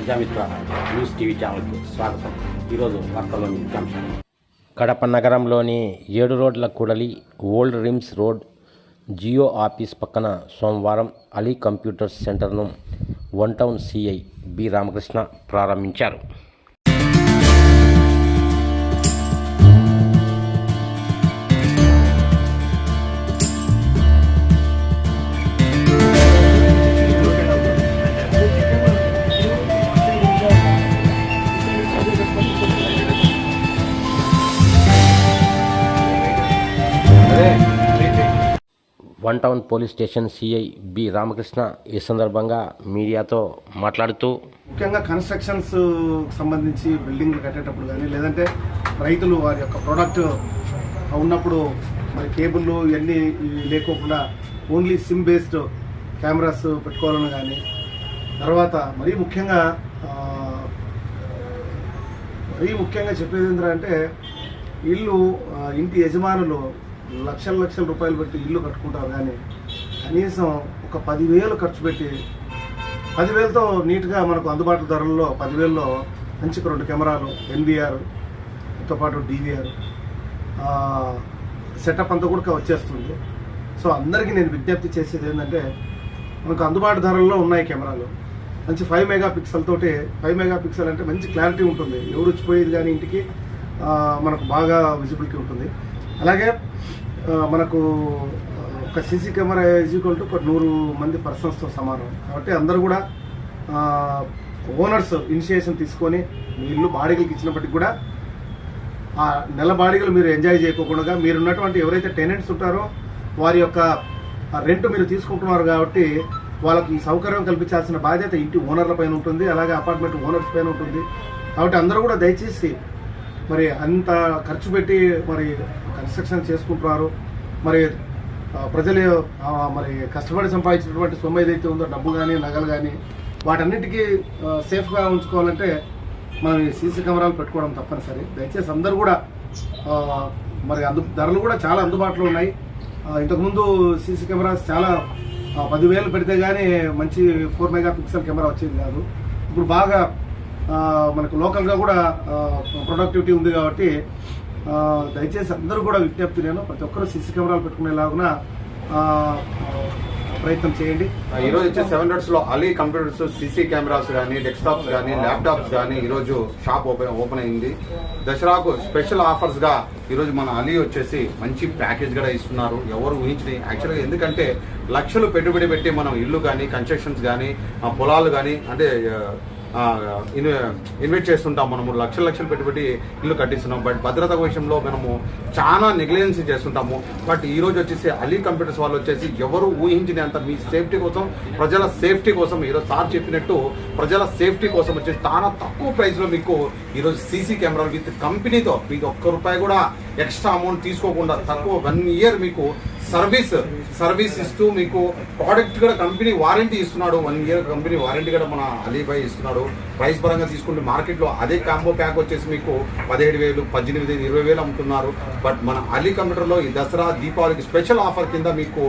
Prajamitra news TV ఛానల్కి స్వాగతం. ఈరోజు వార్తల్లోని ముఖ్యాంశాలు. కడప నగరంలోని 7 రోడ్ల కూడలి old RIMS road Jio office పక్కన సోమవారం అలీ కంప్యూటర్స్ సెంటర్ను one town CI B Ramakrishna ప్రారంభించారు. One town police station CI B Ramakrishna ఈ సందర్భంగా మీడియాతో మాట్లాడుతూ, ముఖ్యంగా కన్స్ట్రక్షన్స్ సంబంధించి బిల్డింగ్లు కట్టేటప్పుడు కానీ లేదంటే రైతులు వారి యొక్క ప్రోడక్ట్ ఉన్నప్పుడు మరి కేబుల్లు ఇవన్నీ లేకోకుండా ఓన్లీ సిమ్ బేస్డ్ కెమెరాస్ పెట్టుకోవాలని కానీ, తర్వాత మరీ ముఖ్యంగా చెప్పేది ఏంటంటే ఇంటి యజమానులు లక్షల రూపాయలు పెట్టి ఇల్లు కట్టుకుంటారు, కానీ కనీసం ఒక 10,000 ఖర్చు పెట్టి 10,000తో నీట్గా మనకు అందుబాటు ధరల్లో 10,000లో మంచి 2 కెమెరాలు NVRతో పాటు DVR సెటప్ అంతా కూడా వచ్చేస్తుంది. సో అందరికీ నేను విజ్ఞప్తి చేసేది ఏంటంటే, మనకు అందుబాటు ధరల్లో ఉన్నాయి కెమెరాలు, మంచి 5 మెగాపిక్సెల్ తోటి. 5 మెగాపిక్సెల్ అంటే మంచి క్లారిటీ ఉంటుంది, ఎవరు వచ్చిపోయేది కానీ ఇంటికి మనకు బాగా విజిబిలిటీ ఉంటుంది. అలాగే మనకు ఒక సీసీ కెమెరా ఈక్వల్ టు 100 మంది పర్సన్స్తో సమానం. కాబట్టి అందరూ కూడా ఓనర్స్ ఇనిషియేషన్ తీసుకొని మీ ఇల్లు బాడిగలకి ఇచ్చినప్పటికి కూడా ఆ నెల బాడిగలు మీరు ఎంజాయ్ చేయకోకుండా మీరున్నటువంటి ఎవరైతే టెనెంట్స్ ఉంటారో వారి యొక్క రెంట్ మీరు తీసుకుంటున్నారు కాబట్టి వాళ్ళకి ఈ సౌకర్యం కల్పించాల్సిన బాధ్యత ఇంటి ఓనర్ల పైన ఉంటుంది, అలాగే అపార్ట్మెంట్ ఓనర్స్ పైన ఉంటుంది. కాబట్టి అందరూ కూడా దయచేసి మరి అంత ఖర్చు పెట్టి మరి కన్స్ట్రక్షన్ చేసుకుంటున్నారు. మరి ప్రజలు మరి కష్టపడి సంపాదించినటువంటి సొమ్ము ఏదైతే ఉందో, డబ్బు కానీ నగలు కానీ, వాటన్నిటికీ సేఫ్గా ఉంచుకోవాలంటే మనం సీసీ కెమెరాలు పెట్టుకోవడం తప్పనిసరి. దయచేసి అందరూ కూడా మరి ధరలు కూడా చాలా అందుబాటులో ఉన్నాయి. ఇంతకుముందు సీసీ కెమెరాస్ చాలా 10,000 పెడితే కానీ మంచి 4 మెగాపిక్సెల్ కెమెరా వచ్చేది కాదు. ఇప్పుడు బాగా మనకు లోకల్గా కూడా ప్రొడక్టివిటీ ఉంది. కాబట్టి దయచేసి అందరూ కూడా విజ్ఞప్తి, నేను ప్రతి ఒక్కరు సీసీ కెమెరాలు పెట్టుకునేలాగా ప్రయత్నం చేయండి. ఈరోజు వచ్చే 7 రోడ్స్లో అలీ కంప్యూటర్స్ సీసీ కెమెరాస్ కానీ, డెస్క్టాప్స్ కానీ, ల్యాప్టాప్స్ కానీ ఈరోజు షాప్ ఓపెన్ అయింది. దసరాకు స్పెషల్ ఆఫర్స్గా ఈరోజు మన అలీ వచ్చేసి మంచి ప్యాకేజ్ కూడా ఇస్తున్నారు. ఎవరు ఊహించని యాక్చువల్గా, ఎందుకంటే లక్షలు పెట్టుబడి పెట్టి మనం ఇల్లు కానీ, కన్స్ట్రక్షన్స్ కానీ, పొలాలు కానీ అంటే ఇన్వెస్ట్ చేస్తుంటాం. మనము లక్షలు పెట్టుబడి ఇల్లు కట్టిస్తున్నాం. బట్ భద్రత విషయంలో మనము చాలా నెగ్లిజెన్సీ చేస్తుంటాము. బట్ ఈ రోజు వచ్చేసి అలీ కంప్యూటర్స్ వాళ్ళు వచ్చేసి ఎవరు ఊహించినంత మీ సేఫ్టీ కోసం, ప్రజల సేఫ్టీ కోసం, ఈరోజు సార్ చెప్పినట్టు ప్రజల సేఫ్టీ కోసం వచ్చేసి చాలా తక్కువ ప్రైస్లో మీకు ఈరోజు సీసీ కెమెరాలు విత్ కంపెనీతో మీకు ₹1 కూడా ఎక్స్ట్రా అమౌంట్ తీసుకోకుండా తక్కువ 1 ఇయర్ మీకు సర్వీస్ ఇస్తూ మీకు ప్రోడక్ట్ కూడా కంపెనీ వారంటీ ఇస్తున్నాడు. 1 ఇయర్ కంపెనీ వారంటీ కూడా మన అలీబాయ్ ఇస్తున్నాడు. ప్రైస్ పరంగా తీసుకుంటే మార్కెట్లో అదే కాంబో ప్యాక్ వచ్చేసి మీకు 17,000, 18,000, 20,000 అమ్ముతున్నారు. బట్ మన అలీ కంప్యూటర్లో ఈ దసరా దీపావళికి స్పెషల్ ఆఫర్ కింద మీకు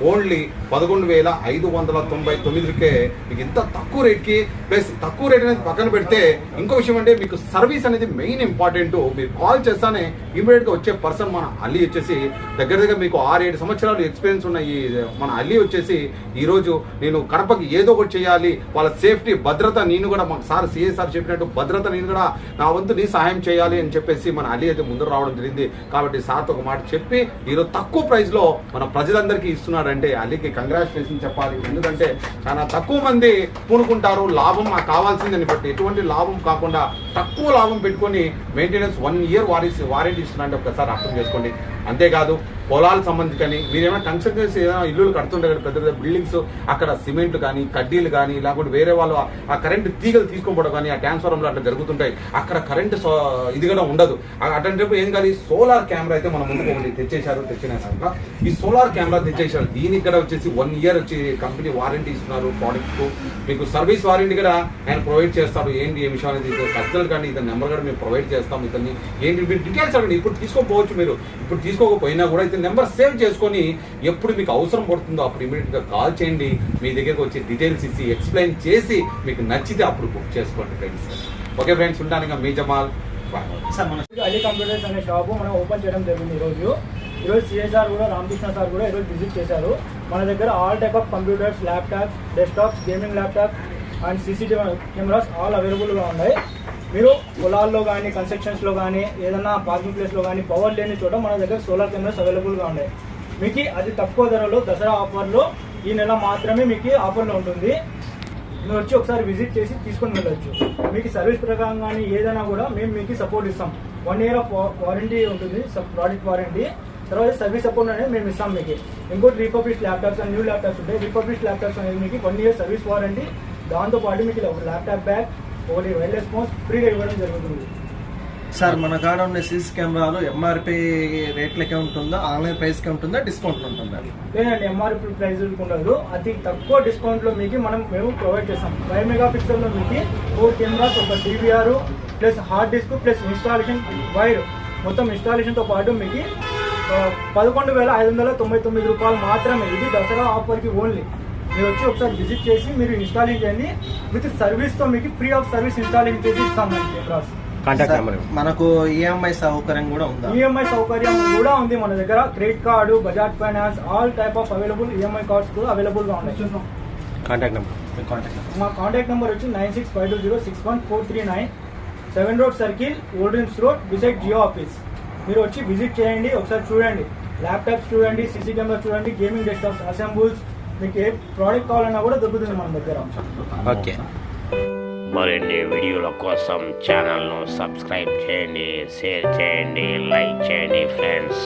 ఓన్లీ 11,599కే మీకు ఇంత తక్కువ రేట్కి, ప్లస్ తక్కువ రేట్ అనేది పక్కన పెడితే ఇంకో విషయం అంటే మీకు సర్వీస్ అనేది మెయిన్ ఇంపార్టెంట్. మీరు కాల్ చేస్తానే ఇమీడియట్గా వచ్చే పర్సన్ మన అలీ వచ్చేసి దగ్గర మీకు 6-7 సంవత్సరాలు ఎక్స్పీరియన్స్ ఉన్న ఈ మన అలీ వచ్చేసి ఈరోజు నేను కడపకి ఏదో ఒకటి చేయాలి, వాళ్ళ సేఫ్టీ భద్రత నేను కూడా మాకు సార్ సిఏ సార్ చెప్పినట్టు భద్రత నేను కూడా నా వంతు నీ సహాయం చేయాలి అని చెప్పేసి మన అలీ అయితే ముందు రావడం జరిగింది. కాబట్టి సార్తో ఒక మాట చెప్పి ఈరోజు తక్కువ ప్రైస్లో మన ప్రజలందరికీ ఇస్తున్నారు. అంటే అలీకి కంగ్రాచులేషన్ చెప్పాలి. ఎందుకంటే చాలా తక్కువ మంది పూనుకుంటారు, లాభం మాకు కావాల్సిందని. బట్టి ఎటువంటి లాభం కాకుండా తక్కువ లాభం పెట్టుకొని మెయింటెనెన్స్ 1 ఇయర్ వారంటీ ఇస్తున్నారంటే ఒకసారి అర్థం చేసుకోండి. అంతేకాదు పొలాలకు సంబంధించి కానీ మీరేమైనా కన్స్ట్రక్షన్ ఏదైనా ఇల్లులు కడుతుంటే కదా పెద్ద బిల్డింగ్స్, అక్కడ సిమెంట్ కానీ, కడ్డీలు కానీ, లేకపోతే వేరే వాళ్ళు ఆ కరెంటు తీగలు తీసుకోవడం కానీ, ఆ ట్రాన్స్ఫార్మర్లు అట్లా జరుగుతుంటాయి. అక్కడ కరెంటు ఇది కూడా ఉండదు. అట్లాంటప్పుడు ఏం కాదు, సోలార్ కెమెరా అయితే మన ముందుకు ఒకటి తెచ్చేసాక ఈ సోలార్ కెమెరా తెచ్చేసారు. దీనికి కూడా వచ్చేసి 1 ఇయర్ వచ్చి కంపెనీ వారంటీ ఇస్తున్నారు. ప్రోడక్ట్ మీకు సర్వీస్ వారంటీ కూడా ఆయన ప్రొవైడ్ చేస్తారు. ఏంటి ఏ విషయం అనేది కస్టమర్ కానీ ఇతని నెంబర్ కూడా మేము ప్రొవైడ్ చేస్తాం. ఇతన్ని ఏంటి మీరు డీటెయిల్స్ అడగండి. ఇప్పుడు తీసుకోకపోవచ్చు, మీరు ఇప్పుడు తీసుకోకపోయినా కూడా అయితే నెంబర్ సేవ్ చేసుకొని ఎప్పుడు మీకు అవసరం పడుతుందో అప్పుడు ఇమీడియట్గా కాల్ చేయండి. మీ దగ్గరకు వచ్చి డీటెయిల్స్ ఇచ్చి ఎక్స్ప్లెయిన్ చేసి మీకు నచ్చితే అప్పుడు బుక్ చేసుకోండి ఫ్రెండ్స్. ఓకే ఫ్రెండ్స్, ఉంటాను. మీ జమాల్. సార్ మన అలీ కంప్యూటర్స్ అనే షాపు మనం ఓపెన్ చేయడం జరిగింది ఈరోజు సిఎస్ఆర్ కూడా రామకృష్ణ సార్ కూడా ఈరోజు విజిట్ చేశారు. మన దగ్గర all type of computers, laptops, desktops, gaming laptops and CCTV cameras all అవైలబుల్గా ఉన్నాయి. మీరు పొలాల్లో కానీ కన్స్ట్రక్షన్స్లో కానీ ఏదైనా పార్కింగ్ ప్లేస్లో కానీ పవర్ లేని చోట మన దగ్గర సోలార్ కెమెరాస్ అవైలబుల్గా ఉన్నాయి. మీకు అది తక్కువ ధరలో దసరా ఆఫర్లో ఈ నెల మాత్రమే మీకు ఆఫర్లో ఉంటుంది. మీరు వచ్చి ఒకసారి విజిట్ చేసి తీసుకొని వెళ్ళొచ్చు. మీకు సర్వీస్ ప్రకారం కానీ ఏదైనా కూడా మేము మీకు సపోర్ట్ ఇస్తాం. 1 year ఆఫ్ వారంటీ ఉంటుంది, ప్రోడక్ట్ వారంటీ. తర్వాత సర్వీస్ సపోర్ట్ అనేది మేము ఇస్తాం మీకు. ఇంకోటి రీపబ్లిష్ ల్యాప్టాప్స్ అండ్ న్యూ ల్యాప్టాప్స్ ఉంటాయి. రీపబ్లిష్ ల్యాప్టాప్స్ అనేది మీకు 1 year సర్వీస్ వారంటీ, దాంతోపాటు మీకు ఒక ల్యాప్టాప్ బ్యాగ్, ఒకటి వైర్లెస్ ఫోన్స్ ఫ్రీగా ఇవ్వడం జరుగుతుంది. సార్ మన కాడ ఉన్న సీసీ కెమెరాలు ఎంఆర్పి రేట్లకే ఉంటుందా, ఆన్లైన్ ప్రైస్కే ఉంటుందా, డిస్కౌంట్ ఉంటుందా? లేదండి, ఎంఆర్పి ప్రైస్ ఉండదు. అతి తక్కువ డిస్కౌంట్లో మీకు మేము ప్రొవైడ్ చేస్తాం. 5 megapixel మీకు 4 కెమెరాస్, ఒక DVR plus hard disk plus installation wire, మొత్తం ఇన్స్టాలేషన్తో పాటు మీకు 11,599 రూపాయలు మాత్రమే. ఇది దసరా ఆఫర్కి ఓన్లీ. మీరు వచ్చి ఒకసారి విజిట్ చేసి మీరు ఇన్స్టాలింగ్ చేయండి. విత్ సర్వీస్తో మీకు ఫ్రీ ఆఫ్ సర్వీస్ ఇన్స్టాలింగ్ చేసి ఇస్తాం కెమెరాస్. కాంటాక్ట్ నెంబర్ మనకు ఈఎంఐ సౌకర్యం కూడా ఉందా? ఈఎంఐ సౌకర్యం కూడా ఉంది మన దగ్గర. Credit card, Bajaj finance, all type of available EMI cards కూడా అవైలబుల్గా ఉన్నాయి. Contact number. మా కాంటాక్ట్ నెంబర్ వచ్చి 9652061439, 7 Road circle, old RIMS road, beside Jio office. మీరు వచ్చి విజిట్ చేయండి, ఒకసారి చూడండి. ల్యాప్టాప్స్ చూడండి, సీసీ కెమెరా చూడండి, గేమింగ్ డెస్క్టాప్స్, అసెంబుల్స్, మీకు ఏ ప్రోడక్ట్ కావాలన్నా కూడా దొరుకుతుంది మన దగ్గర. ఓకే. మరిన్ని వీడియోల కోసం ఛానల్ను సబ్స్క్రైబ్ చేయండి, షేర్ చేయండి, లైక్ చేయండి ఫ్రెండ్స్.